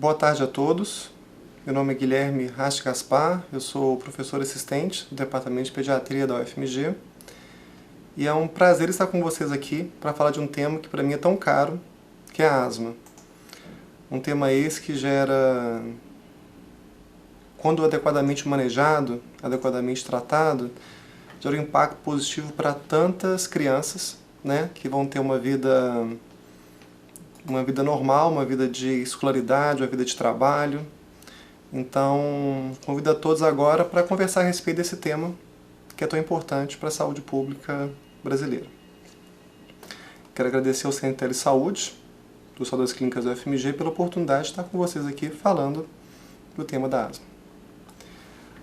Boa tarde a todos. Meu nome é Guilherme Rast Gaspar, eu sou professor assistente do Departamento de Pediatria da UFMG e é um prazer estar com vocês aqui para falar de um tema que para mim é tão caro, que é a asma. Um tema esse que gera, quando adequadamente manejado, adequadamente tratado, gera um impacto positivo para tantas crianças, né, que vão ter uma vida normal, uma vida de escolaridade, uma vida de trabalho. Então, convido a todos agora para conversar a respeito desse tema que é tão importante para a saúde pública brasileira. Quero agradecer ao Centro de Telesaúde, do Hospital das Clínicas da UFMG, pela oportunidade de estar com vocês aqui falando do tema da asma.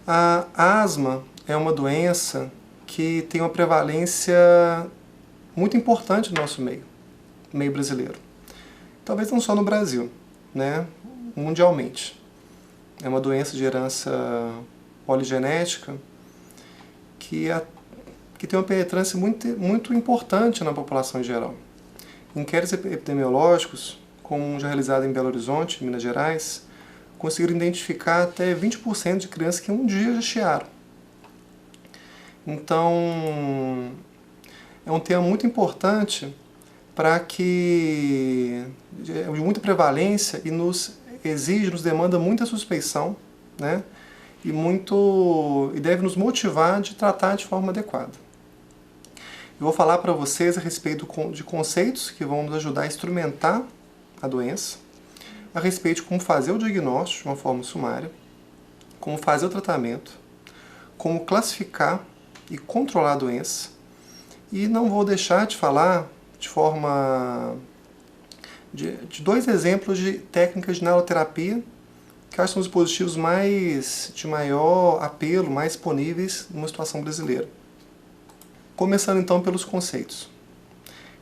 A asma é uma doença que tem uma prevalência muito importante no nosso meio brasileiro. Talvez não só no Brasil, né? Mundialmente. É uma doença de herança poligenética que tem uma penetrância muito importante na população em geral. Inquéritos epidemiológicos, como um já realizado em Belo Horizonte, Minas Gerais, conseguiram identificar até 20% de crianças que um dia já chiaram. Então, é um tema muito importante de muita prevalência e nos demanda muita suspeição, né? E deve nos motivar de tratar de forma adequada. Eu vou falar para vocês a respeito de conceitos que vão nos ajudar a instrumentar a doença, a respeito de como fazer o diagnóstico de uma forma sumária, como fazer o tratamento, como classificar e controlar a doença, e não vou deixar de falar de dois exemplos de técnicas de neuroterapia que acho que são os dispositivos de maior apelo, mais disponíveis numa situação brasileira. Começando então pelos conceitos.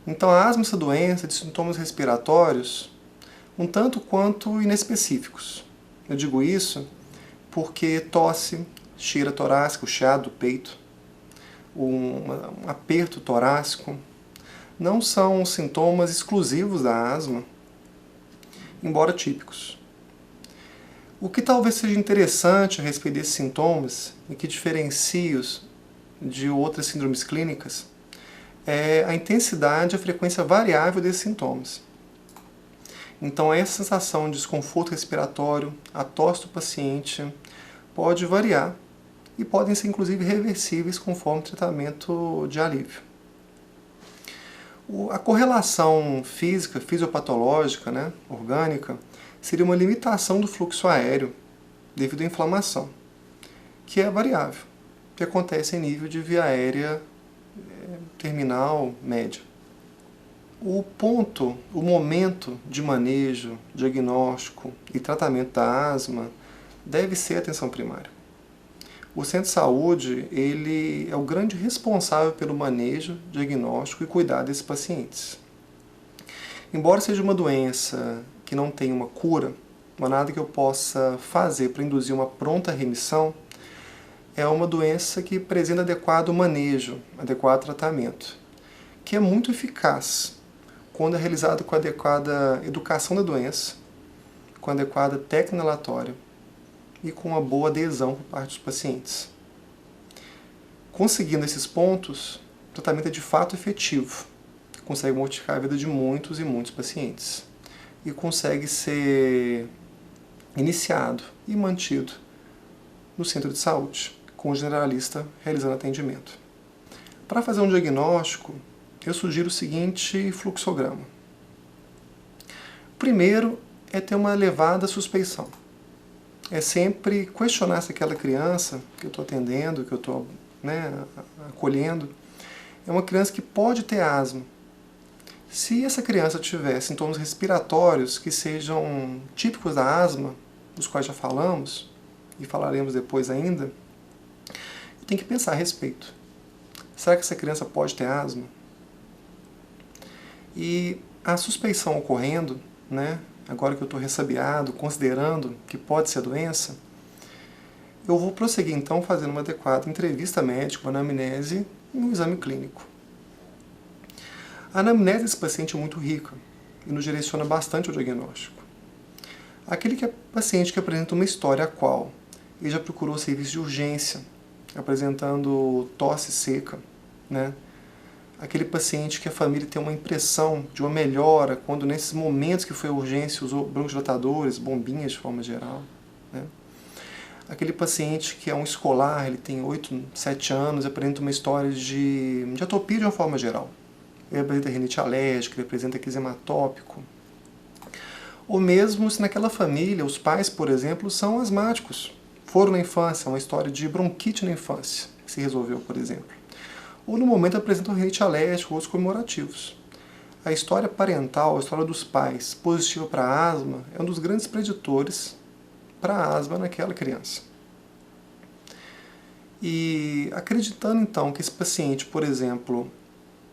Então a asma é essa doença de sintomas respiratórios um tanto quanto inespecíficos. Eu digo isso porque tosse, cheira torácica, o chiado do peito, um aperto torácico, não são sintomas exclusivos da asma, embora típicos. O que talvez seja interessante a respeito desses sintomas e que diferencia-os de outras síndromes clínicas é a intensidade e a frequência variável desses sintomas. Então, essa sensação de desconforto respiratório, a tosse do paciente, pode variar e podem ser inclusive reversíveis conforme o tratamento de alívio. A correlação física, fisiopatológica, né, orgânica, seria uma limitação do fluxo aéreo devido à inflamação, que é variável, que acontece em nível de via aérea terminal média. O momento de manejo, diagnóstico e tratamento da asma deve ser a atenção primária. O centro de saúde ele é o grande responsável pelo manejo, diagnóstico e cuidado desses pacientes. Embora seja uma doença que não tem uma cura, não há nada que eu possa fazer para induzir uma pronta remissão, é uma doença que apresenta adequado manejo, adequado tratamento, que é muito eficaz quando é realizado com a adequada educação da doença, com a adequada técnica inalatória e com uma boa adesão por parte dos pacientes. Conseguindo esses pontos, o tratamento é de fato efetivo, consegue modificar a vida de muitos e muitos pacientes e consegue ser iniciado e mantido no centro de saúde, com o generalista realizando atendimento. Para fazer um diagnóstico, eu sugiro o seguinte fluxograma. Primeiro é ter uma elevada suspeição. É sempre questionar se aquela criança que eu estou atendendo, que eu estou acolhendo, é uma criança que pode ter asma. Se essa criança tiver sintomas respiratórios que sejam típicos da asma, dos quais já falamos, e falaremos depois ainda, eu tenho que pensar a respeito. Será que essa criança pode ter asma? E a suspeição ocorrendo, agora que eu estou ressabiado, considerando que pode ser doença, eu vou prosseguir então fazendo uma adequada entrevista médica, uma anamnese e um exame clínico. A anamnese desse paciente é muito rica e nos direciona bastante ao diagnóstico. Aquele paciente que apresenta uma história a qual ele já procurou serviço de urgência, apresentando tosse seca, né? Aquele paciente que a família tem uma impressão de uma melhora quando nesses momentos que foi a urgência usou broncodilatadores, bombinhas de forma geral, né? Aquele paciente que é um escolar, ele tem 8, 7 anos, apresenta uma história de atopia de uma forma geral. Ele apresenta rinite alérgica, ele apresenta eczema atópico. Ou mesmo se naquela família os pais, por exemplo, são asmáticos. Foram na infância, uma história de bronquite na infância, que se resolveu, por exemplo. Ou no momento apresentam rinite alérgica ou outros comemorativos. A história parental, a história dos pais positiva para a asma, é um dos grandes preditores para a asma naquela criança. E acreditando então que esse paciente, por exemplo,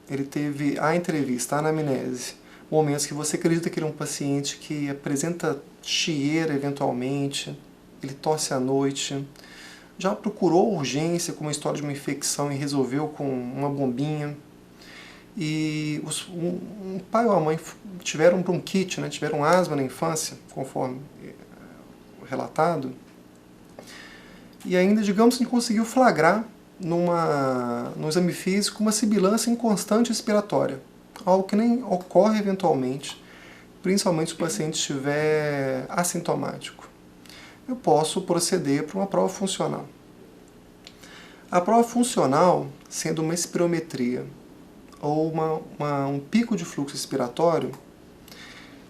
ele teve a entrevista, a anamnese, momentos que você acredita que ele é um paciente que apresenta chieira eventualmente, ele tosse à noite, já procurou urgência com uma história de uma infecção e resolveu com uma bombinha, e um pai ou a mãe tiveram bronquite, né, tiveram asma na infância, conforme relatado, e ainda, digamos que conseguiu flagrar no exame físico uma sibilância inconstante respiratória, algo que nem ocorre eventualmente, principalmente se o paciente estiver assintomático. Eu posso proceder para uma prova funcional. A prova funcional, sendo uma espirometria ou um pico de fluxo respiratório,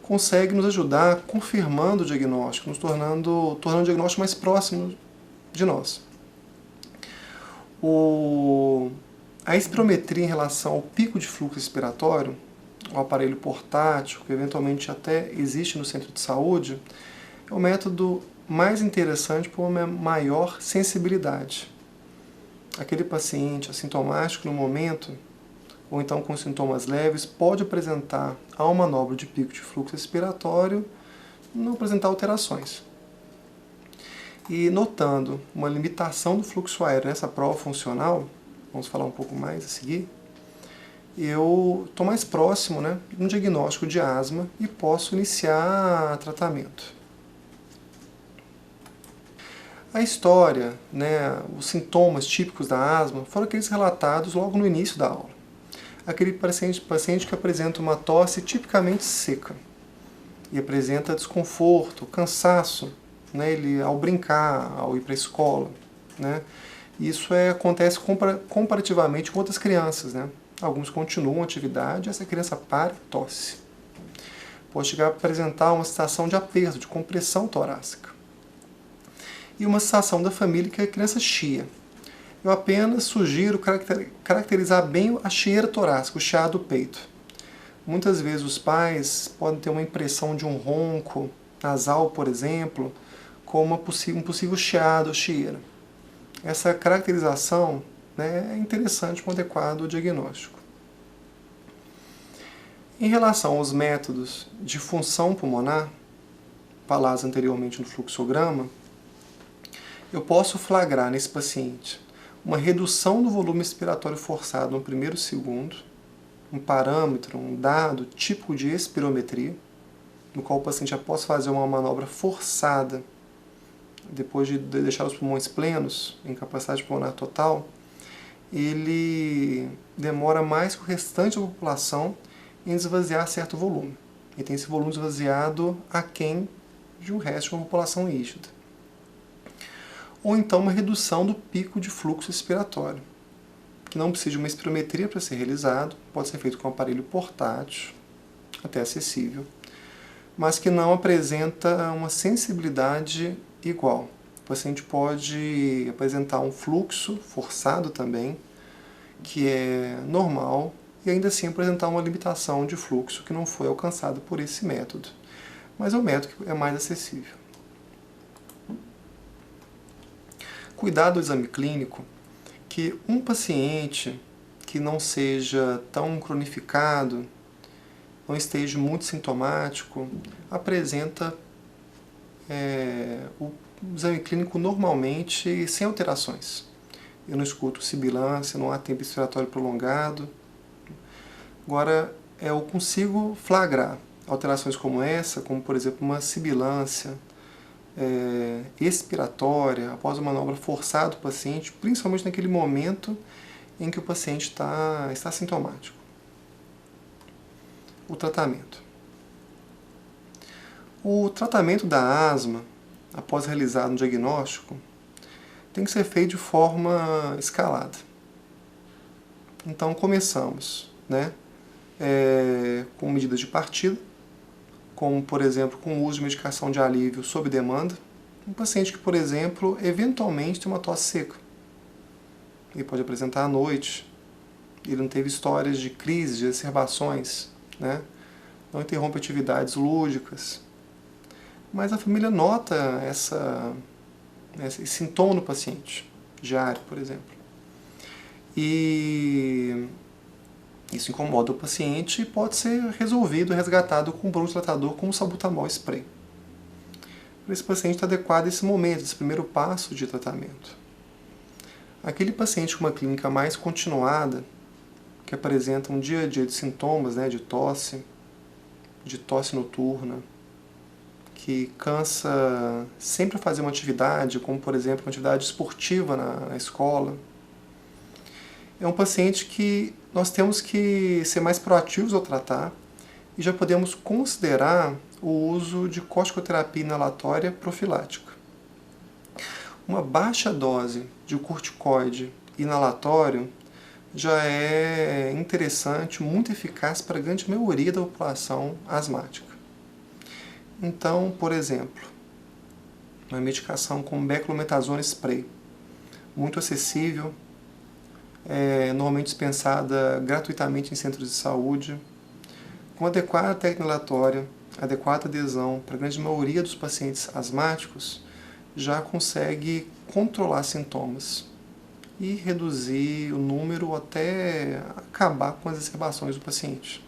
consegue nos ajudar confirmando o diagnóstico, nos tornando o diagnóstico mais próximo de nós. A espirometria em relação ao pico de fluxo respiratório, o aparelho portátil, que eventualmente até existe no centro de saúde, é o método mais interessante por uma maior sensibilidade. Aquele paciente assintomático no momento, ou então com sintomas leves, pode apresentar a uma manobra de pico de fluxo respiratório, não apresentar alterações. E notando uma limitação do fluxo aéreo nessa prova funcional, vamos falar um pouco mais a seguir, eu estou mais próximo, né, de um diagnóstico de asma e posso iniciar tratamento. A história, né, os sintomas típicos da asma foram aqueles relatados logo no início da aula. Aquele paciente que apresenta uma tosse tipicamente seca e apresenta desconforto, cansaço, né, ele, ao brincar, ao ir para a escola, né? Isso acontece comparativamente com outras crianças, né? Alguns continuam a atividade, essa criança para e tosse. Pode chegar a apresentar uma sensação de aperto, de compressão torácica. E uma sensação da família que a criança chia. Eu apenas sugiro caracterizar bem a chieira torácica, o chiado do peito. Muitas vezes os pais podem ter uma impressão de um ronco nasal, por exemplo, como um possível chiado ou chieira. Essa caracterização, né, é interessante para um adequado diagnóstico. Em relação aos métodos de função pulmonar, falados anteriormente no fluxograma, eu posso flagrar nesse paciente uma redução do volume expiratório forçado no primeiro segundo, um parâmetro, um dado típico de espirometria, no qual o paciente, após fazer uma manobra forçada, depois de deixar os pulmões plenos, em capacidade pulmonar total, ele demora mais que o restante da população em esvaziar certo volume. E tem esse volume esvaziado aquém de um resto de uma população rígida. Ou então uma redução do pico de fluxo expiratório, que não precisa de uma espirometria para ser realizado, pode ser feito com um aparelho portátil, até acessível, mas que não apresenta uma sensibilidade igual. O paciente pode apresentar um fluxo forçado também, que é normal, e ainda assim apresentar uma limitação de fluxo que não foi alcançada por esse método. Mas é um método que é mais acessível. Cuidado do exame clínico, que um paciente que não seja tão cronificado, não esteja muito sintomático, apresenta o exame clínico normalmente sem alterações. Eu não escuto sibilância, não há tempo expiratório prolongado. Agora, eu consigo flagrar alterações como essa, como por exemplo uma sibilância expiratória após uma manobra forçada do paciente, principalmente naquele momento em que o paciente está sintomático. O tratamento. O tratamento da asma, após realizar um diagnóstico, tem que ser feito de forma escalada. Então começamos, com medidas de partida, como por exemplo com o uso de medicação de alívio sob demanda. Um paciente que, por exemplo, eventualmente tem uma tosse seca. Ele pode apresentar à noite, ele não teve histórias de crises, de exacerbações, não interrompe atividades lúdicas. Mas a família nota esse sintoma no paciente, diário, por exemplo. E isso incomoda o paciente e pode ser resolvido, resgatado com um bronquodilatador como salbutamol spray. Para esse paciente está adequado esse momento, esse primeiro passo de tratamento. Aquele paciente com uma clínica mais continuada, que apresenta um dia a dia de sintomas, de tosse noturna, que cansa sempre a fazer uma atividade, como por exemplo uma atividade esportiva na escola, é um paciente que nós temos que ser mais proativos ao tratar e já podemos considerar o uso de corticoterapia inalatória profilática. Uma baixa dose de corticoide inalatório já é interessante, muito eficaz para a grande maioria da população asmática. Então, por exemplo, uma medicação como beclometasona spray, muito acessível, normalmente dispensada gratuitamente em centros de saúde, com adequada técnica inalatória, adequada adesão para a grande maioria dos pacientes asmáticos, já consegue controlar sintomas e reduzir o número até acabar com as exacerbações do paciente.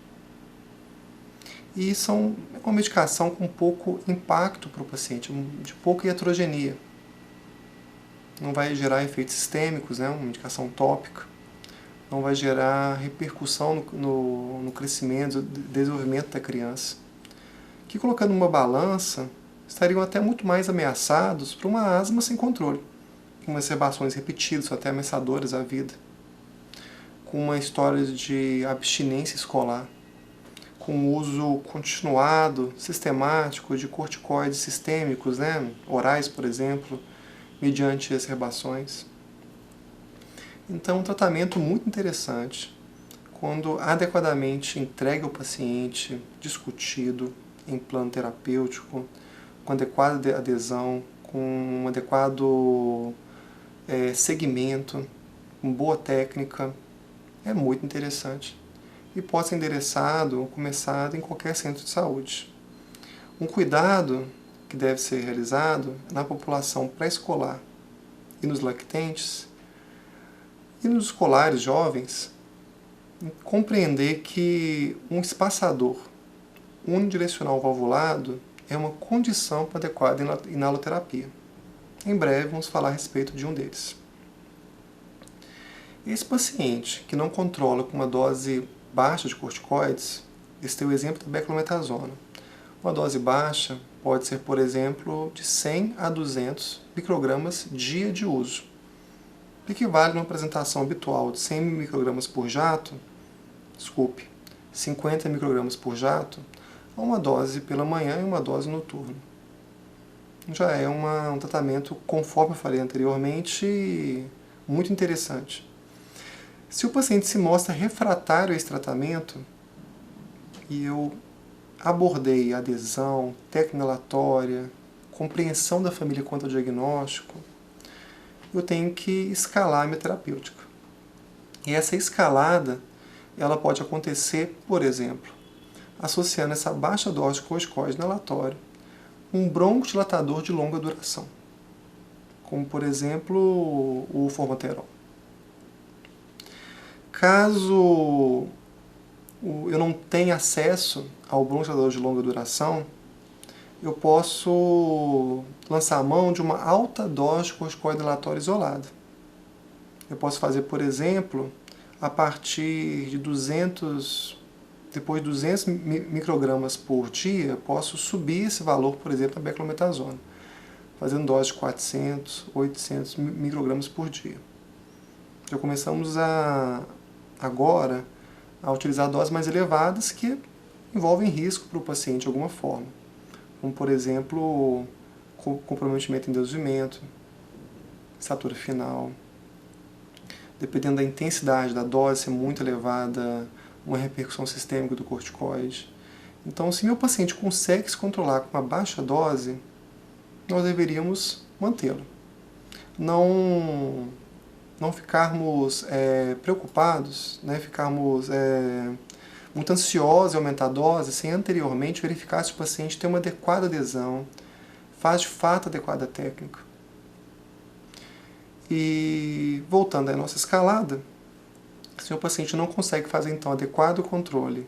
E é uma medicação com pouco impacto para o paciente, de pouca iatrogenia. Não vai gerar efeitos sistêmicos, uma medicação tópica. Não vai gerar repercussão no crescimento, no desenvolvimento da criança. Que colocando numa balança, estariam até muito mais ameaçados por uma asma sem controle, com exacerbações repetidas, até ameaçadoras à vida, com uma história de abstinência escolar, com uso continuado, sistemático de corticoides sistêmicos, orais, por exemplo, mediante exacerbações. Então, um tratamento muito interessante, quando adequadamente entregue ao paciente, discutido em plano terapêutico, com adequada adesão, com um adequado segmento, com boa técnica, é muito interessante. E pode ser endereçado ou começado em qualquer centro de saúde. Um cuidado que deve ser realizado na população pré-escolar e nos lactentes e nos escolares jovens, compreender que um espaçador unidirecional valvulado é uma condição para adequada inaloterapia. Em breve vamos falar a respeito de um deles. Esse paciente que não controla com uma dose baixa de corticoides, esse é o exemplo da beclometasona. Uma dose baixa pode ser, por exemplo, de 100 a 200 microgramas dia de uso. Equivale a uma apresentação habitual de 100 microgramas por jato, 50 microgramas por jato, a uma dose pela manhã e uma dose noturna. Já é um tratamento, conforme eu falei anteriormente, muito interessante. Se o paciente se mostra refratário a esse tratamento, e eu abordei adesão, técnica inalatória, compreensão da família quanto ao diagnóstico, eu tenho que escalar a minha terapêutica. E essa escalada, ela pode acontecer, por exemplo, associando essa baixa dose de corticoide inalatório um broncodilatador de longa duração, como por exemplo o formoterol. Caso eu não tenha acesso ao broncodilatador de longa duração, eu posso lançar a mão de uma alta dose de corticoide inalatório isolada. Eu posso fazer, por exemplo, a partir de 200 depois de 200 microgramas por dia, posso subir esse valor, por exemplo, na beclometasona, fazendo dose de 400, 800 microgramas por dia. Já começamos agora a utilizar doses mais elevadas que envolvem risco para o paciente de alguma forma, como, por exemplo, comprometimento em desenvolvimento, estatura final. Dependendo da intensidade da dose, se é muito elevada, uma repercussão sistêmica do corticoide. Então, se meu paciente consegue se controlar com uma baixa dose, nós deveríamos mantê-lo. Não ficarmos preocupados, né, ficarmos muito ansiosos em aumentar a dose, sem anteriormente verificar se o paciente tem uma adequada adesão, faz de fato adequada técnica. E voltando à nossa escalada, se o paciente não consegue fazer então adequado controle,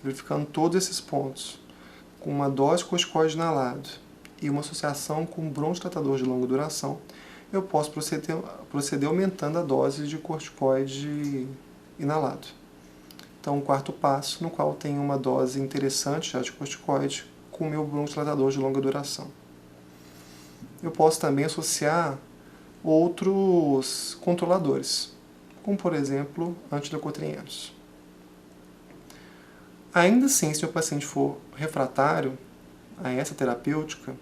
verificando todos esses pontos, com uma dose de corticoide inalado e uma associação com broncodilatador de longa duração, eu posso proceder aumentando a dose de corticoide inalado. Então, o quarto passo, no qual tem uma dose interessante já de corticoide com o meu broncodilatador de longa duração. Eu posso também associar outros controladores, como por exemplo antidecotrienos. Ainda assim, se o paciente for refratário a essa terapêutica,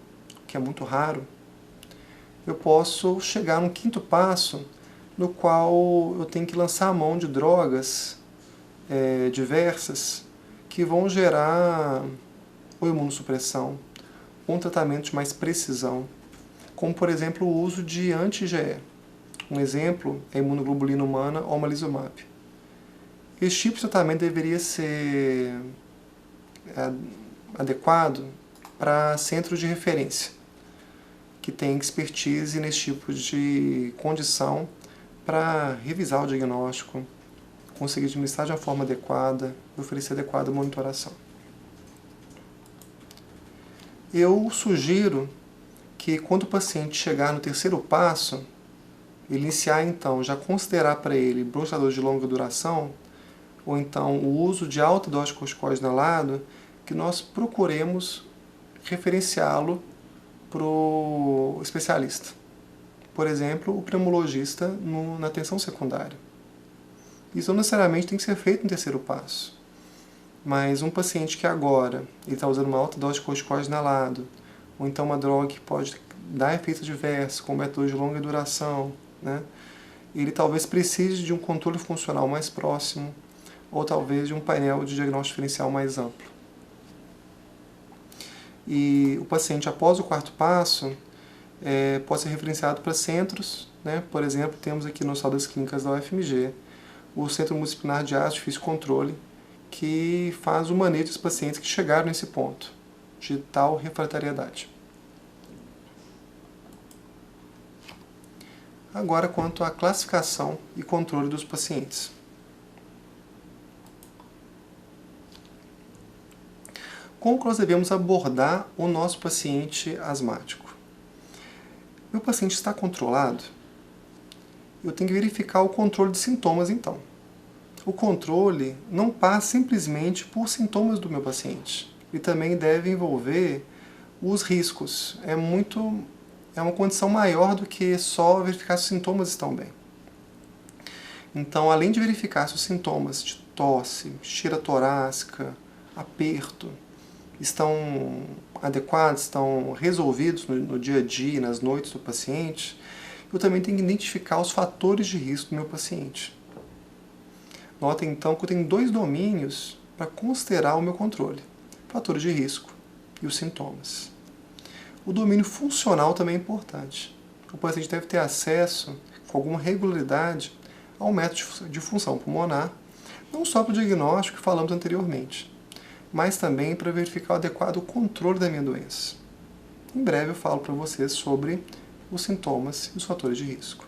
que é muito raro, eu posso chegar num quinto passo, no qual eu tenho que lançar a mão de drogas diversas que vão gerar ou imunossupressão, ou um tratamento de mais precisão, como por exemplo o uso de anti-IgE. Um exemplo é a imunoglobulina humana ou omalizumab. Esse tipo de tratamento deveria ser adequado para centros de referência, que têm expertise nesse tipo de condição para revisar o diagnóstico, conseguir administrar de uma forma adequada e oferecer adequada monitoração. Eu sugiro que quando o paciente chegar no terceiro passo, ele iniciar então, já considerar para ele broncodilatador de longa duração, ou então o uso de alta dose de corticoide inalado, que nós procuremos referenciá-lo para o especialista. Por exemplo, o pneumologista na atenção secundária. Isso não necessariamente tem que ser feito no terceiro passo. Mas um paciente que agora está usando uma alta dose de corticoide inalado, ou então uma droga que pode dar efeitos diversos, como métodos de longa duração, né? Ele talvez precise de um controle funcional mais próximo, ou talvez de um painel de diagnóstico diferencial mais amplo. E o paciente, após o quarto passo, pode ser referenciado para centros, né? Por exemplo, temos aqui no Hospital das Clínicas da UFMG o Centro Multidisciplinar de Asma Difícil Controle, que faz o manejo dos pacientes que chegaram nesse ponto de tal refratariedade. Agora, quanto à classificação e controle dos pacientes. Como que nós devemos abordar o nosso paciente asmático? Meu paciente está controlado? Eu tenho que verificar o controle de sintomas, então. O controle não passa simplesmente por sintomas do meu paciente. Ele também deve envolver os riscos. É uma condição maior do que só verificar se os sintomas estão bem. Então, além de verificar se os sintomas de tosse, esteira torácica, aperto, estão adequados, estão resolvidos no dia a dia, nas noites do paciente, eu também tenho que identificar os fatores de risco do meu paciente. Notem então que eu tenho dois domínios para considerar o meu controle: fatores de risco e os sintomas. O domínio funcional também é importante. O paciente deve ter acesso, com alguma regularidade, ao método de função pulmonar, não só para o diagnóstico que falamos anteriormente, mas também para verificar o adequado controle da minha doença. Em breve eu falo para vocês sobre os sintomas e os fatores de risco.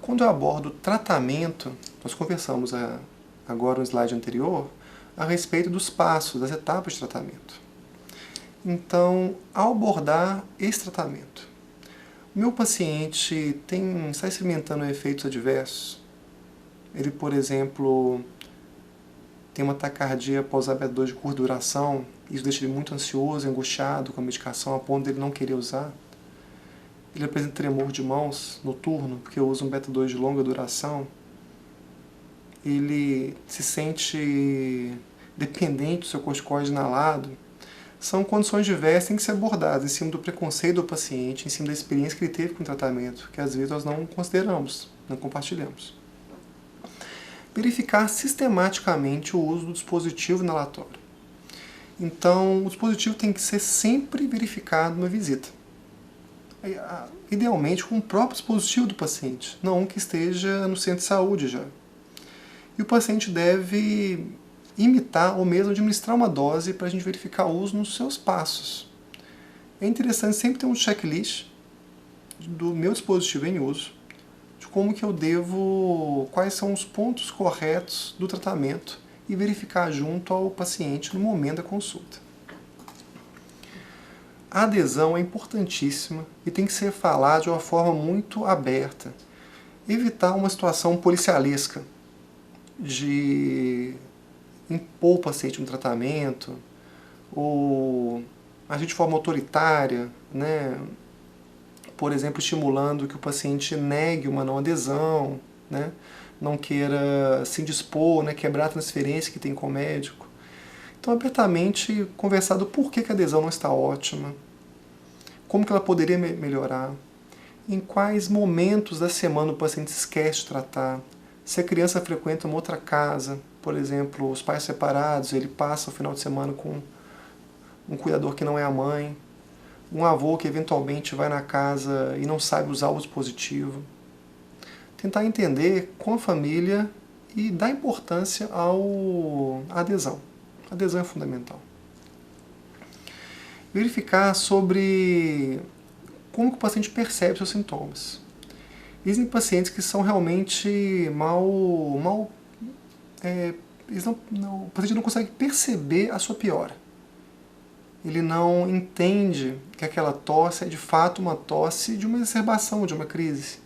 Quando eu abordo tratamento, nós conversamos agora no slide anterior a respeito dos passos, das etapas de tratamento. Então, ao abordar esse tratamento, o meu paciente está experimentando efeitos adversos. Ele, por exemplo, tem uma taquicardia após usar beta-2 de curta duração, isso deixa ele muito ansioso, angustiado com a medicação, a ponto de ele não querer usar. Ele apresenta tremor de mãos noturno, porque usa um beta-2 de longa duração. Ele se sente dependente do seu corticoide inalado. São condições diversas que têm que ser abordadas em cima do preconceito do paciente, em cima da experiência que ele teve com o tratamento, que às vezes nós não consideramos, não compartilhamos. Verificar sistematicamente o uso do dispositivo inalatório. Então, o dispositivo tem que ser sempre verificado numa visita. Idealmente com o próprio dispositivo do paciente, não um que esteja no centro de saúde já. E o paciente deve imitar ou mesmo administrar uma dose para a gente verificar o uso nos seus passos. É interessante sempre ter um checklist do meu dispositivo em uso, de como que eu devo, quais são os pontos corretos do tratamento e verificar junto ao paciente no momento da consulta. A adesão é importantíssima e tem que ser falada de uma forma muito aberta. Evitar uma situação policialesca de impor o paciente no tratamento, ou agir de forma autoritária, né? Por exemplo, estimulando que o paciente negue uma não adesão, né? Não queira se indispor, né? Quebrar a transferência que tem com o médico. Então, abertamente conversar do porquê que a adesão não está ótima, como que ela poderia melhorar, em quais momentos da semana o paciente esquece de tratar, se a criança frequenta uma outra casa, por exemplo, os pais separados, ele passa o final de semana com um cuidador que não é a mãe, um avô que eventualmente vai na casa e não sabe usar o dispositivo. Tentar entender com a família e dar importância à adesão. A adesão é fundamental. Verificar sobre como que o paciente percebe seus sintomas. Existem pacientes que são realmente o paciente não consegue perceber a sua piora. Ele não entende que aquela tosse é de fato uma tosse de uma exacerbação, de uma crise.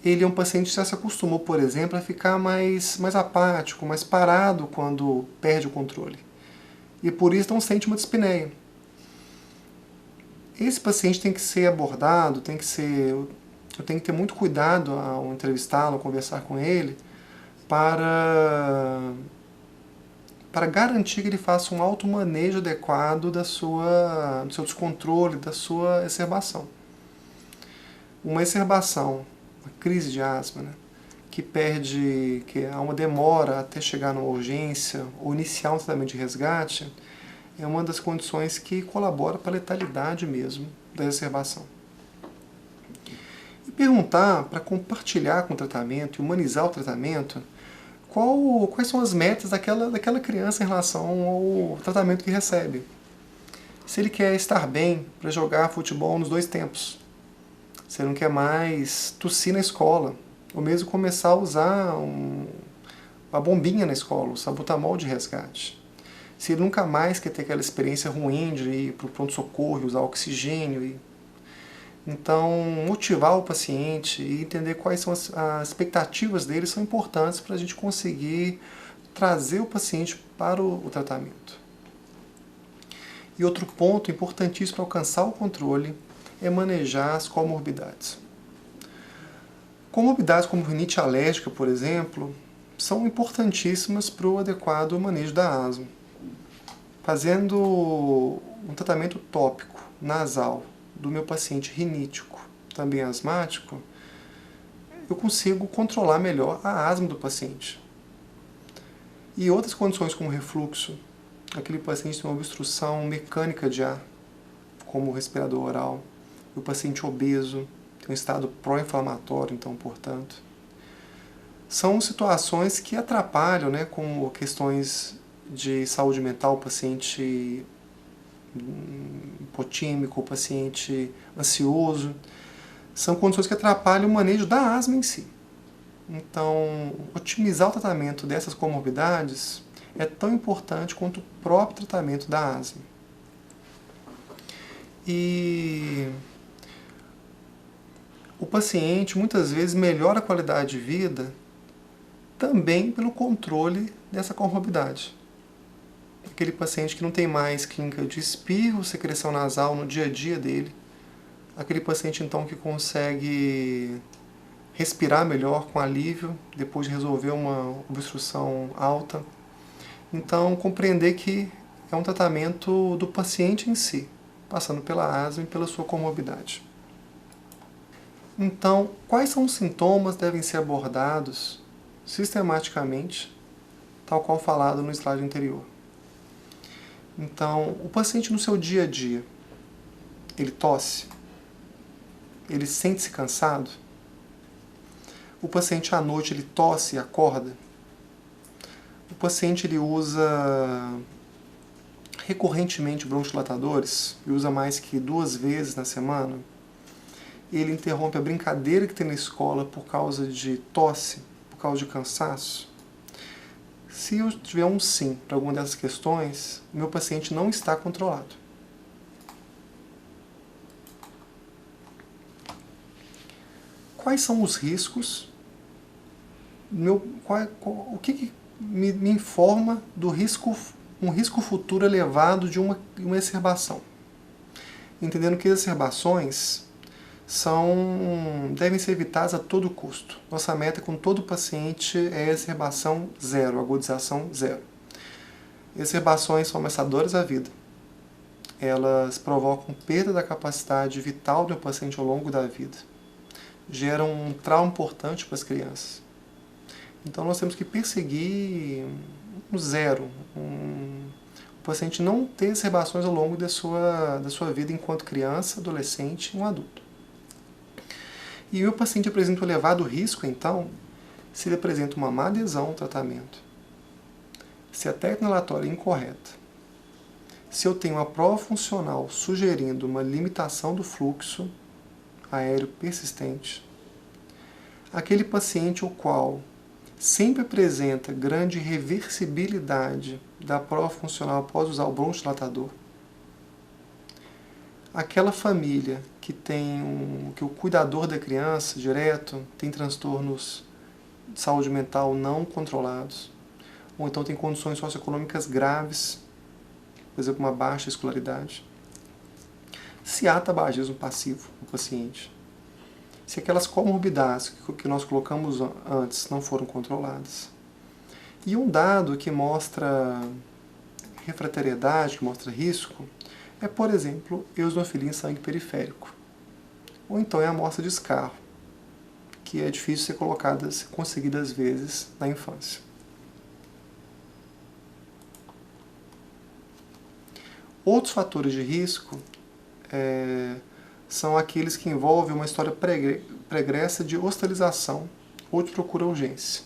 Ele é um paciente que já se acostumou, por exemplo, a ficar mais apático, mais parado quando perde o controle. E por isso não sente uma dispneia. Esse paciente tem que ser abordado, eu tenho que ter muito cuidado ao entrevistá-lo, ao conversar com ele, para garantir que ele faça um automanejo adequado do seu descontrole, da sua exacerbação. Uma exacerbação, uma crise de asma, né, que há uma demora até chegar numa urgência ou iniciar um tratamento de resgate, é uma das condições que colabora para a letalidade mesmo da exacerbação. E perguntar, para compartilhar com o tratamento e humanizar o tratamento, quais são as metas daquela criança em relação ao tratamento que recebe. Se ele quer estar bem para jogar futebol nos 2 tempos, se ele não quer mais tossir na escola, ou mesmo começar a usar uma bombinha na escola, o salbutamol de resgate. Se ele nunca mais quer ter aquela experiência ruim de ir para o pronto-socorro, usar oxigênio. Então, motivar o paciente e entender quais são as expectativas dele são importantes para a gente conseguir trazer o paciente para o tratamento. E outro ponto importantíssimo para alcançar o controle é manejar as comorbidades. Comorbidades como rinite alérgica, por exemplo, são importantíssimas para o adequado manejo da asma. Fazendo um tratamento tópico, nasal, do meu paciente rinítico, também asmático, eu consigo controlar melhor a asma do paciente. E outras condições como refluxo, aquele paciente tem uma obstrução mecânica de ar, como o respirador oral, o paciente obeso, tem um estado pró-inflamatório, então, portanto. São situações que atrapalham, né, como questões de saúde mental, o paciente hipotímico, o paciente ansioso. São condições que atrapalham o manejo da asma em si. Então, otimizar o tratamento dessas comorbidades é tão importante quanto o próprio tratamento da asma. E o paciente muitas vezes melhora a qualidade de vida também pelo controle dessa comorbidade. Aquele paciente que não tem mais clínica de espirro, secreção nasal no dia a dia dele. Aquele paciente, então, que consegue respirar melhor com alívio depois de resolver uma obstrução alta. Então, compreender que é um tratamento do paciente em si, passando pela asma e pela sua comorbidade. Então, quais são os sintomas que devem ser abordados sistematicamente, tal qual falado no slide anterior? Então, o paciente no seu dia a dia, ele tosse? Ele sente-se cansado? O paciente à noite, ele tosse e acorda? O paciente, ele usa recorrentemente bronquidilatadores, e usa mais que 2 vezes na semana? Ele interrompe a brincadeira que tem na escola por causa de tosse, por causa de cansaço? Se eu tiver um sim para alguma dessas questões, meu paciente não está controlado. Quais são os riscos? O que me informa do risco, um risco futuro elevado de uma exacerbação? Entendendo que as exacerbações devem ser evitadas a todo custo. Nossa meta com todo paciente é exacerbação zero, agudização zero. Exacerbações são ameaçadoras à vida. Elas provocam perda da capacidade vital do paciente ao longo da vida. Geram um trauma importante para as crianças. Então nós temos que perseguir um zero, o paciente não ter exacerbações ao longo da sua vida enquanto criança, adolescente e um adulto. E o paciente apresenta um elevado risco, então, se ele apresenta uma má adesão ao tratamento, se a técnica inalatória é incorreta, se eu tenho uma prova funcional sugerindo uma limitação do fluxo aéreo persistente, aquele paciente o qual sempre apresenta grande reversibilidade da prova funcional após usar o bronquidilatador, aquela família que que o cuidador da criança direto tem transtornos de saúde mental não controlados, ou então tem condições socioeconômicas graves, por exemplo, uma baixa escolaridade. Se há tabagismo passivo no paciente, se aquelas comorbidades que nós colocamos antes não foram controladas. E um dado que mostra refratariedade, que mostra risco, é, por exemplo, eosinofilia em sangue periférico. Ou então é a amostra de escarro, que é difícil ser conseguida às vezes na infância. Outros fatores de risco são aqueles que envolvem uma história pregressa de hospitalização ou de procura urgência.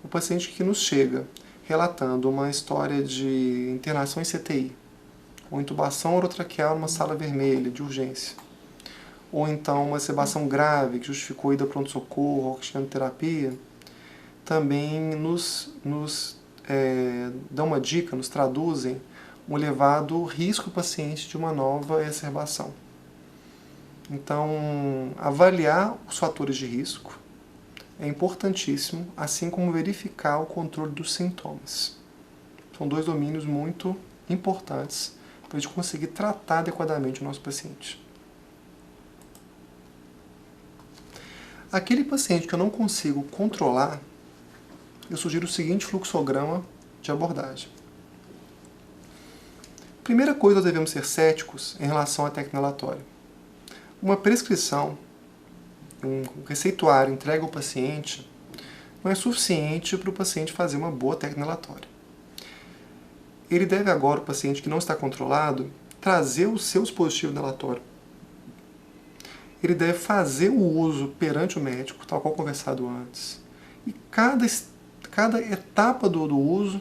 O paciente que nos chega relatando uma história de internação em CTI, ou intubação orotraqueal numa sala vermelha de urgência, ou então uma sebação grave que justificou a ida a pronto-socorro ou oxigenoterapia, também nos dão uma dica, nos traduzem um elevado risco paciente de uma nova exacerbação. Então, avaliar os fatores de risco é importantíssimo, assim como verificar o controle dos sintomas. São 2 domínios muito importantes para a gente conseguir tratar adequadamente o nosso paciente. Aquele paciente que eu não consigo controlar, eu sugiro o seguinte fluxograma de abordagem. Primeira coisa, nós devemos ser céticos em relação à técnica inalatória. Uma prescrição, um receituário entregue ao paciente, não é suficiente para o paciente fazer uma boa técnica inalatória. Ele deve agora, o paciente que não está controlado, trazer o seu dispositivo inalatório. Ele deve fazer o uso perante o médico, tal qual conversado antes. E cada etapa do uso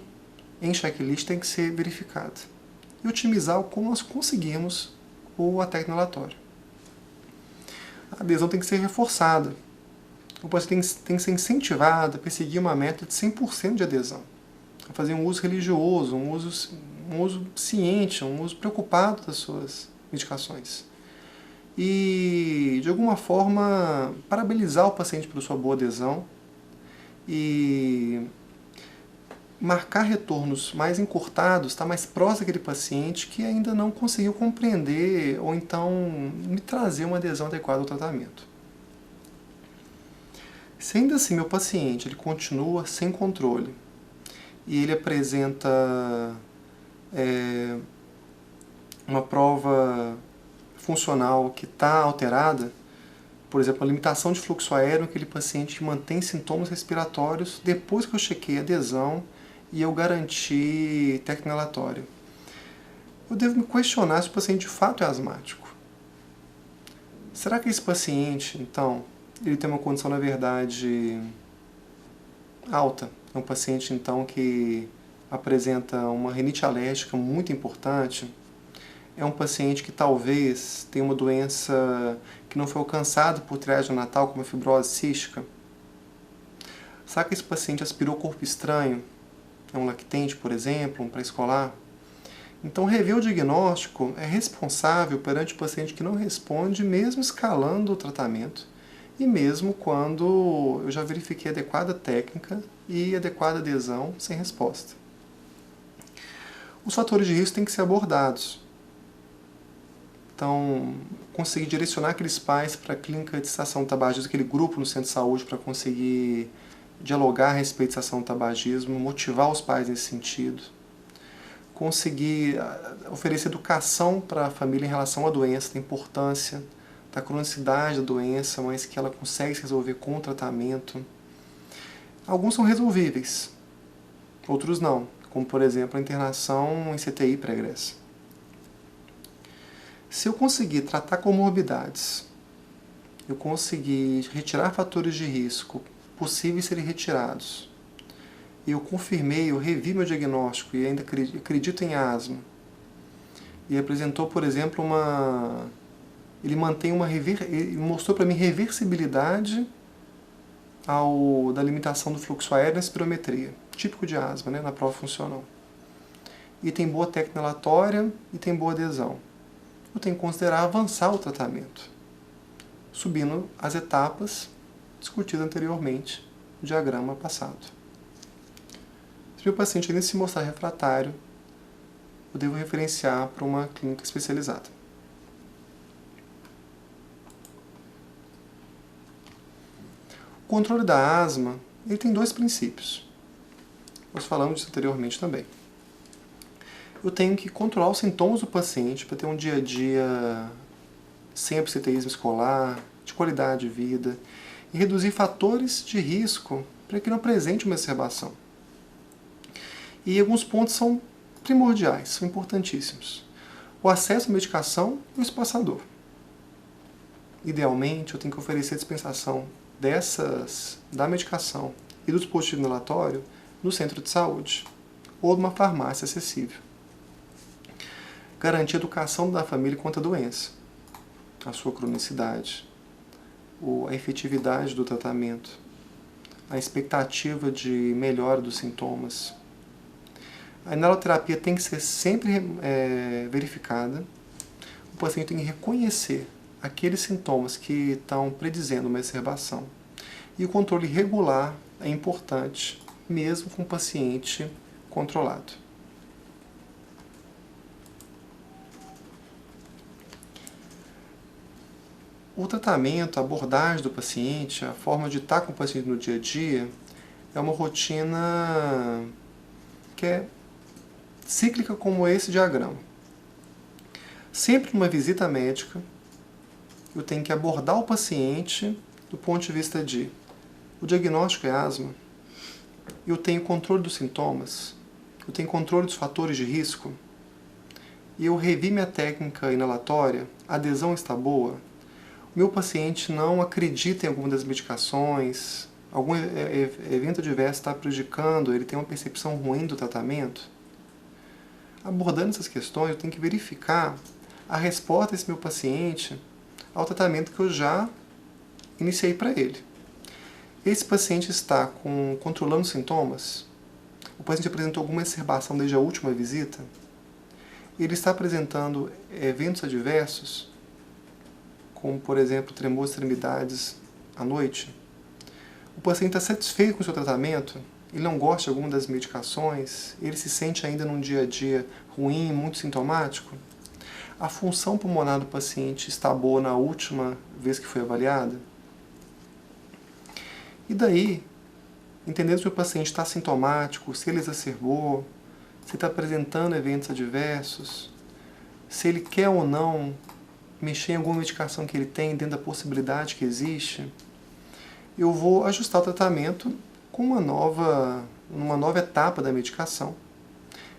em checklist tem que ser verificada. E otimizar como nós conseguimos a técnica inalatória. A adesão tem que ser reforçada. O paciente tem que ser incentivado a perseguir uma meta de 100% de adesão. A fazer um uso religioso, um uso ciente, um uso preocupado das suas indicações. E, de alguma forma, parabenizar o paciente pela sua boa adesão e marcar retornos mais encurtados está mais próximo daquele paciente que ainda não conseguiu compreender ou então me trazer uma adesão adequada ao tratamento. Se ainda assim meu paciente ele continua sem controle e ele apresenta uma prova funcional que está alterada, por exemplo, a limitação de fluxo aéreo, aquele paciente que mantém sintomas respiratórios depois que eu chequei a adesão e eu garanti técnica inalatória, eu devo me questionar se o paciente de fato é asmático. Será que esse paciente, então, ele tem uma condição, na verdade, alta? É um paciente, então, que apresenta uma rinite alérgica muito importante? É um paciente que talvez tenha uma doença que não foi alcançada por triagem neonatal, como a fibrose cística? Será que esse paciente aspirou corpo estranho? É um lactente, por exemplo, um pré-escolar? Então, rever o diagnóstico é responsável perante o paciente que não responde, mesmo escalando o tratamento e mesmo quando eu já verifiquei a adequada técnica e adequada adesão sem resposta. Os fatores de risco têm que ser abordados. Então, conseguir direcionar aqueles pais para a clínica de estação do tabagismo, aquele grupo no centro de saúde, para conseguir dialogar a respeito de estação do tabagismo, motivar os pais nesse sentido. Conseguir oferecer educação para a família em relação à doença, da importância, da cronicidade da doença, mas que ela consegue se resolver com o tratamento. Alguns são resolvíveis, outros não, como por exemplo a internação em CTI pregressa. Se eu conseguir tratar comorbidades, eu conseguir retirar fatores de risco possíveis serem retirados, eu confirmei, eu revi meu diagnóstico e ainda acredito em asma, e apresentou, por exemplo, ele mantém ele mostrou para mim reversibilidade da limitação do fluxo aéreo na espirometria, típico de asma, né, na prova funcional. E tem boa técnica inalatória e tem boa adesão. Eu tenho que considerar avançar o tratamento, subindo as etapas discutidas anteriormente no diagrama passado. Se o paciente ainda se mostrar refratário, eu devo referenciar para uma clínica especializada. O controle da asma ele tem dois princípios. Nós falamos disso anteriormente também. Eu tenho que controlar os sintomas do paciente para ter um dia a dia sem absenteísmo escolar, de qualidade de vida, e reduzir fatores de risco para que não apresente uma exacerbação. E alguns pontos são primordiais, são importantíssimos. O acesso à medicação e o espaçador. Idealmente, eu tenho que oferecer a dispensação da medicação e do dispositivo inalatório no centro de saúde ou numa farmácia acessível. Garantir a educação da família quanto à doença, a sua cronicidade, a efetividade do tratamento, a expectativa de melhora dos sintomas. A inaloterapia tem que ser sempre verificada. O paciente tem que reconhecer aqueles sintomas que estão predizendo uma exacerbação. E o controle regular é importante, mesmo com o paciente controlado. O tratamento, a abordagem do paciente, a forma de estar com o paciente no dia a dia, é uma rotina que é cíclica como esse diagrama. Sempre numa visita médica, eu tenho que abordar o paciente do ponto de vista de o diagnóstico é asma, eu tenho controle dos sintomas, eu tenho controle dos fatores de risco, e eu revi minha técnica inalatória, a adesão está boa, o meu paciente não acredita em alguma das medicações, algum evento adverso está prejudicando, ele tem uma percepção ruim do tratamento. Abordando essas questões, eu tenho que verificar a resposta desse meu paciente ao tratamento que eu já iniciei para ele. Esse paciente está controlando os sintomas? O paciente apresentou alguma exacerbação desde a última visita? Ele está apresentando eventos adversos, como, por exemplo, tremor de extremidades à noite? O o paciente está satisfeito com o seu tratamento, ele não gosta de alguma das medicações, ele se sente ainda num dia a dia ruim, muito sintomático, a função pulmonar do paciente está boa na última vez que foi avaliada? E daí, entendendo se o paciente está sintomático, se ele exacerbou, se está apresentando eventos adversos, se ele quer ou não mexer em alguma medicação que ele tem dentro da possibilidade que existe, eu vou ajustar o tratamento com uma nova etapa da medicação.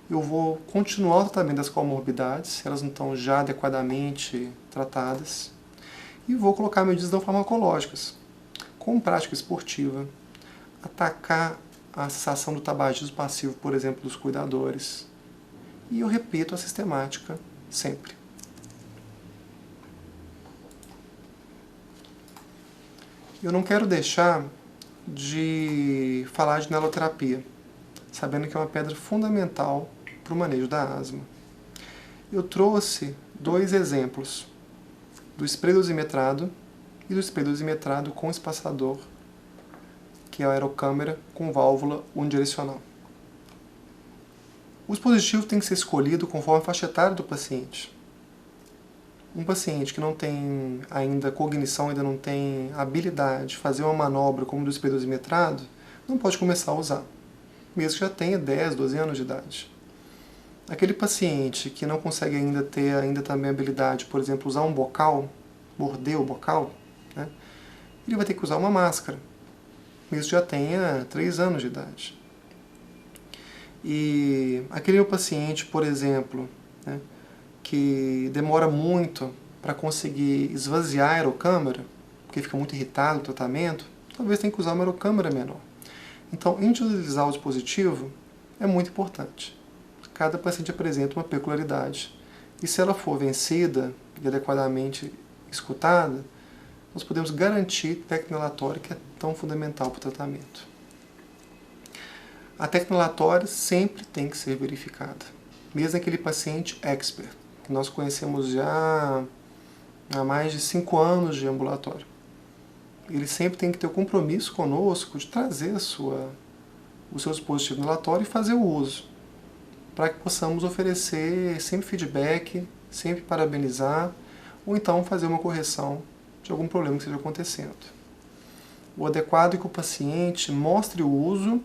Eu vou continuar o tratamento das comorbidades, se elas não estão já adequadamente tratadas, e vou colocar medidas não farmacológicas, com prática esportiva, atacar a cessação do tabagismo passivo, por exemplo, dos cuidadores. E eu repito a sistemática sempre. Eu não quero deixar de falar de inaloterapia, sabendo que é uma pedra fundamental para o manejo da asma. Eu trouxe 2 exemplos, do spray dosimetrado e do spray dosimetrado com espaçador, que é a aerocâmara com válvula unidirecional. O dispositivo tem que ser escolhido conforme a faixa etária do paciente. Um paciente que não tem ainda cognição, ainda não tem habilidade de fazer uma manobra como o do spray dosimetrado, não pode começar a usar, mesmo que já tenha 10, 12 anos de idade. Aquele paciente que não consegue ainda ter também a habilidade, por exemplo, usar um bocal, morder o bocal, né, ele vai ter que usar uma máscara, mesmo que já tenha 3 anos de idade. E aquele paciente, por exemplo, né, que demora muito para conseguir esvaziar a aerocâmara, porque fica muito irritado o tratamento, talvez tenha que usar uma aerocâmara menor. Então, individualizar o dispositivo é muito importante. Cada paciente apresenta uma peculiaridade. E se ela for vencida e adequadamente escutada, nós podemos garantir técnica inalatória, que é tão fundamental para o tratamento. A técnica inalatória sempre tem que ser verificada, mesmo aquele paciente expert, que nós conhecemos já há mais de 5 anos de ambulatório. Ele sempre tem que ter o compromisso conosco de trazer o seu dispositivo inalatório e fazer o uso, para que possamos oferecer sempre feedback, sempre parabenizar, ou então fazer uma correção de algum problema que esteja acontecendo. O adequado é que o paciente mostre o uso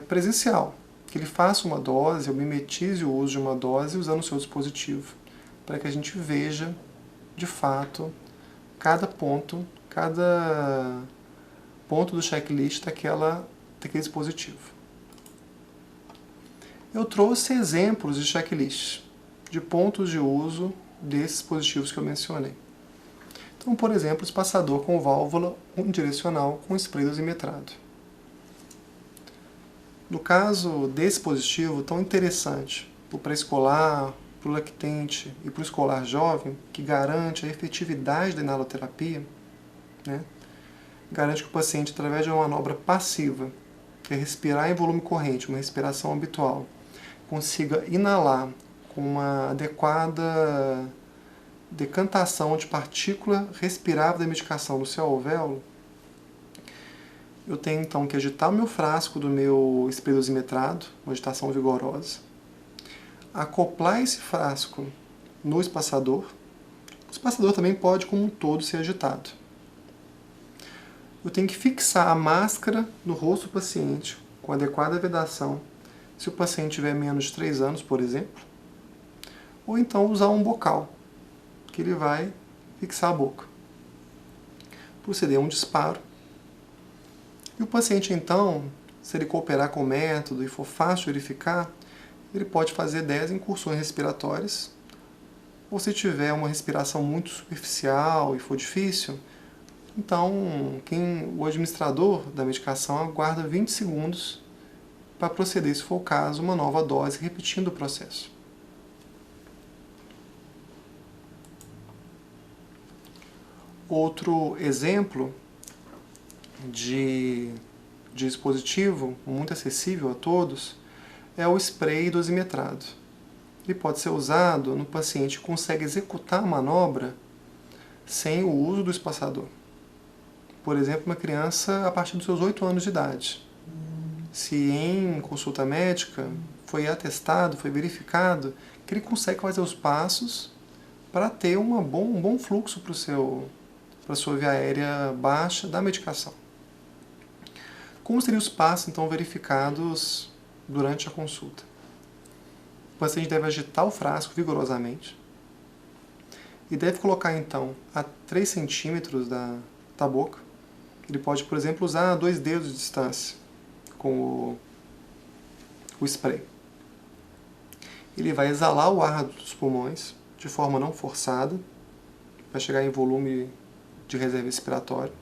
presencial, que ele faça uma dose, ou mimetize o uso de uma dose usando o seu dispositivo, para que a gente veja, de fato, cada ponto do checklist daquele dispositivo. Eu trouxe exemplos de checklist, de pontos de uso desses dispositivos que eu mencionei. Então, por exemplo, espaçador com válvula unidirecional com spray dosimetrado. No caso desse dispositivo tão interessante para o pré-escolar, para o lactente e para o escolar jovem, que garante a efetividade da inaloterapia, né? Garante que o paciente, através de uma manobra passiva, que é respirar em volume corrente, uma respiração habitual, consiga inalar com uma adequada decantação de partícula respirável da medicação no seu alvéolo, eu tenho então que agitar o meu frasco do meu spray dosimetrado, uma agitação vigorosa, acoplar esse frasco no espaçador. O espaçador também pode, como um todo, ser agitado. Eu tenho que fixar a máscara no rosto do paciente com adequada vedação, se o paciente tiver menos de 3 anos, por exemplo, ou então usar um bocal, que ele vai fixar a boca. Proceder a um disparo. E o paciente, então, se ele cooperar com o método e for fácil verificar, ele pode fazer 10 incursões respiratórias, ou se tiver uma respiração muito superficial e for difícil, então o administrador da medicação aguarda 20 segundos para proceder, se for o caso, uma nova dose, repetindo o processo. Outro exemplo de dispositivo muito acessível a todos é o spray dosimetrado. Ele pode ser usado no paciente que consegue executar a manobra sem o uso do espaçador. por exemplo, uma criança a partir dos seus 8 anos de idade. Se em consulta médica foi atestado, foi verificado, que ele consegue fazer os passos para ter um bom fluxo para a sua via aérea baixa da medicação. Como seriam os passos, então, verificados durante a consulta? O paciente deve agitar o frasco vigorosamente e deve colocar, então, a 3 centímetros da boca. Ele pode, por exemplo, usar 2 dedos de distância com o spray. Ele vai exalar o ar dos pulmões de forma não forçada, para chegar em volume de reserva respiratória.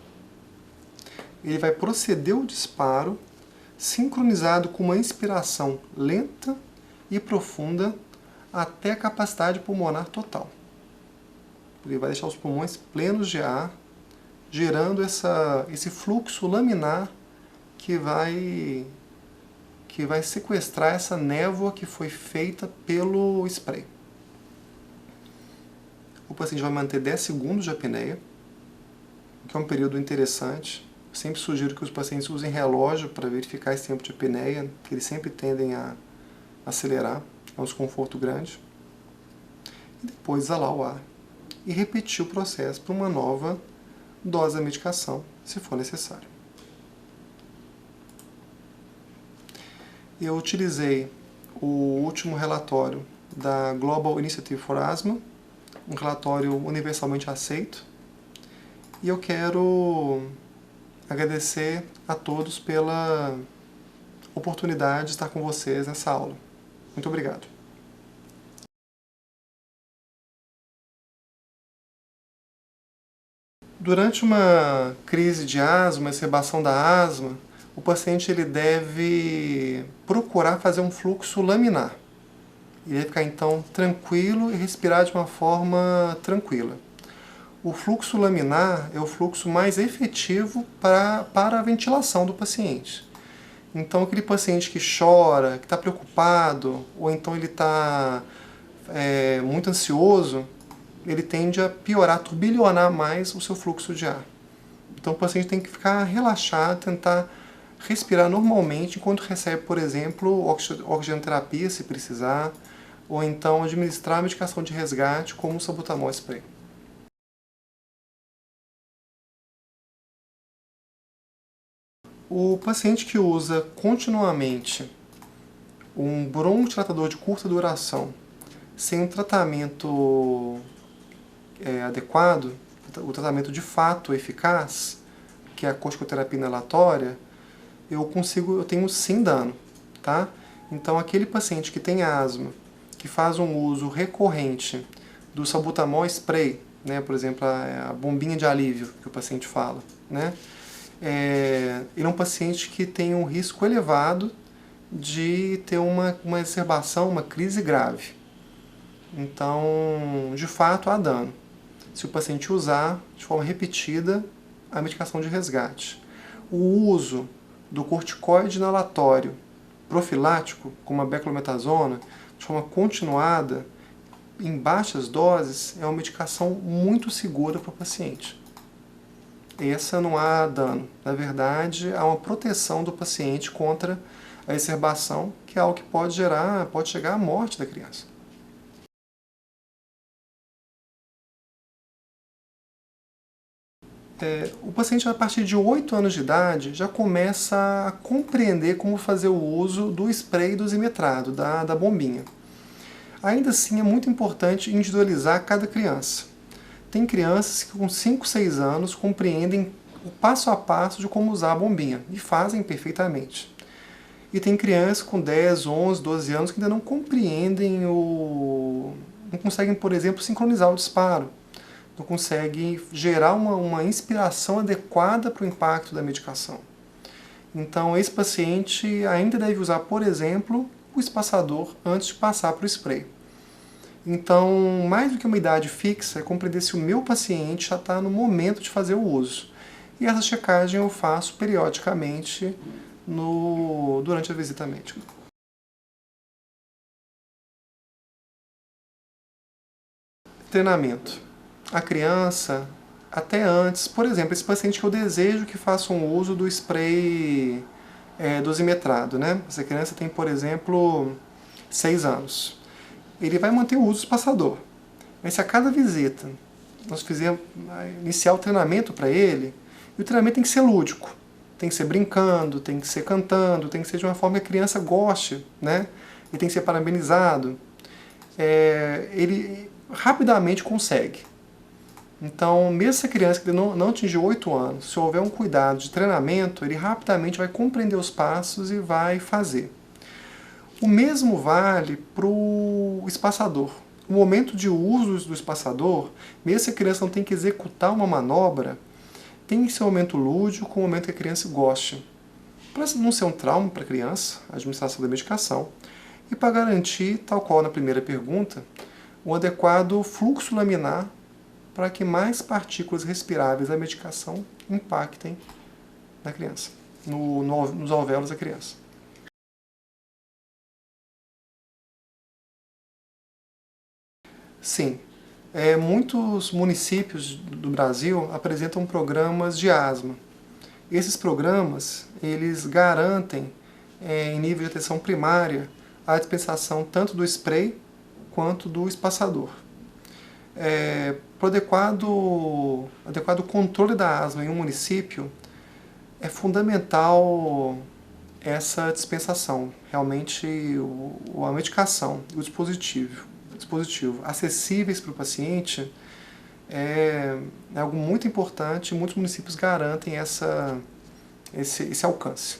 Ele vai proceder o disparo sincronizado com uma inspiração lenta e profunda até a capacidade pulmonar total. Ele vai deixar os pulmões plenos de ar, gerando esse fluxo laminar que vai sequestrar essa névoa que foi feita pelo spray. O paciente vai manter 10 segundos de apneia, que é um período interessante. Eu sempre sugiro que os pacientes usem relógio para verificar esse tempo de apneia, que eles sempre tendem a acelerar, é um desconforto grande. E depois exalar o ar e repetir o processo para uma nova dose da medicação, se for necessário. Eu utilizei o último relatório da Global Initiative for Asthma, um relatório universalmente aceito, e eu quero agradecer a todos pela oportunidade de estar com vocês nessa aula. Muito obrigado. Durante uma crise de asma, uma exacerbação da asma, o paciente ele deve procurar fazer um fluxo laminar. Ele deve ficar então tranquilo e respirar de uma forma tranquila. O fluxo laminar é o fluxo mais efetivo para a ventilação do paciente. Então aquele paciente que chora, que está preocupado, ou então ele está muito ansioso, ele tende a piorar, turbilhonar mais o seu fluxo de ar. Então o paciente tem que ficar relaxado, tentar respirar normalmente enquanto recebe, por exemplo, oxigenoterapia, se precisar, ou então administrar a medicação de resgate, como o salbutamol spray. O paciente que usa continuamente um broncodilatador de curta duração, sem um tratamento adequado, o tratamento de fato eficaz, que é a corticoterapia inalatória, eu tenho sim dano, tá? Então aquele paciente que tem asma, que faz um uso recorrente do salbutamol spray, né, por exemplo, a bombinha de alívio que o paciente fala, né? Ele é um paciente que tem um risco elevado de ter uma exacerbação, uma crise grave. Então, de fato, há dano se o paciente usar de forma repetida a medicação de resgate. O uso do corticoide inalatório profilático, como a beclometasona, de forma continuada, em baixas doses, é uma medicação muito segura para o paciente. Essa não há dano. Na verdade, há uma proteção do paciente contra a exacerbação, que é algo que pode chegar à morte da criança. O paciente, a partir de 8 anos de idade, já começa a compreender como fazer o uso do spray dosimetrado, da bombinha. Ainda assim, é muito importante individualizar cada criança. Tem crianças que com 5, 6 anos compreendem o passo a passo de como usar a bombinha, e fazem perfeitamente. E tem crianças com 10, 11, 12 anos que ainda não compreendem não conseguem, por exemplo, sincronizar o disparo. Não conseguem gerar uma inspiração adequada para o impacto da medicação. Então, esse paciente ainda deve usar, por exemplo, o espaçador antes de passar para o spray. Então, mais do que uma idade fixa, é compreender se o meu paciente já está no momento de fazer o uso. E essa checagem eu faço periodicamente durante a visita médica. Treinamento. A criança, até antes. Por exemplo, esse paciente que eu desejo que faça um uso do spray dosimetrado, né? Essa criança tem, por exemplo, 6 anos. Ele vai manter o uso do espaçador. Mas se a cada visita nós fizermos iniciar o treinamento para ele, e o treinamento tem que ser lúdico. Tem que ser brincando, tem que ser cantando, tem que ser de uma forma que a criança goste, né? E tem que ser parabenizado. Ele rapidamente consegue. Então, mesmo se a criança que não atingiu 8 anos, se houver um cuidado de treinamento, ele rapidamente vai compreender os passos e vai fazer. O mesmo vale para o espaçador. O momento de uso do espaçador, mesmo se a criança não tem que executar uma manobra, tem que ser um momento lúdico, um momento que a criança goste. Para não ser um trauma para a criança, a administração da medicação, e para garantir, tal qual na primeira pergunta, um adequado fluxo laminar para que mais partículas respiráveis da medicação impactem na criança, nos alvéolos da criança. Sim, muitos municípios do Brasil apresentam programas de asma. Esses programas, eles garantem, em nível de atenção primária, a dispensação tanto do spray quanto do espaçador. Para o adequado controle da asma em um município, é fundamental essa dispensação, realmente a medicação, o dispositivo acessíveis para o paciente é algo muito importante e muitos municípios garantem esse alcance.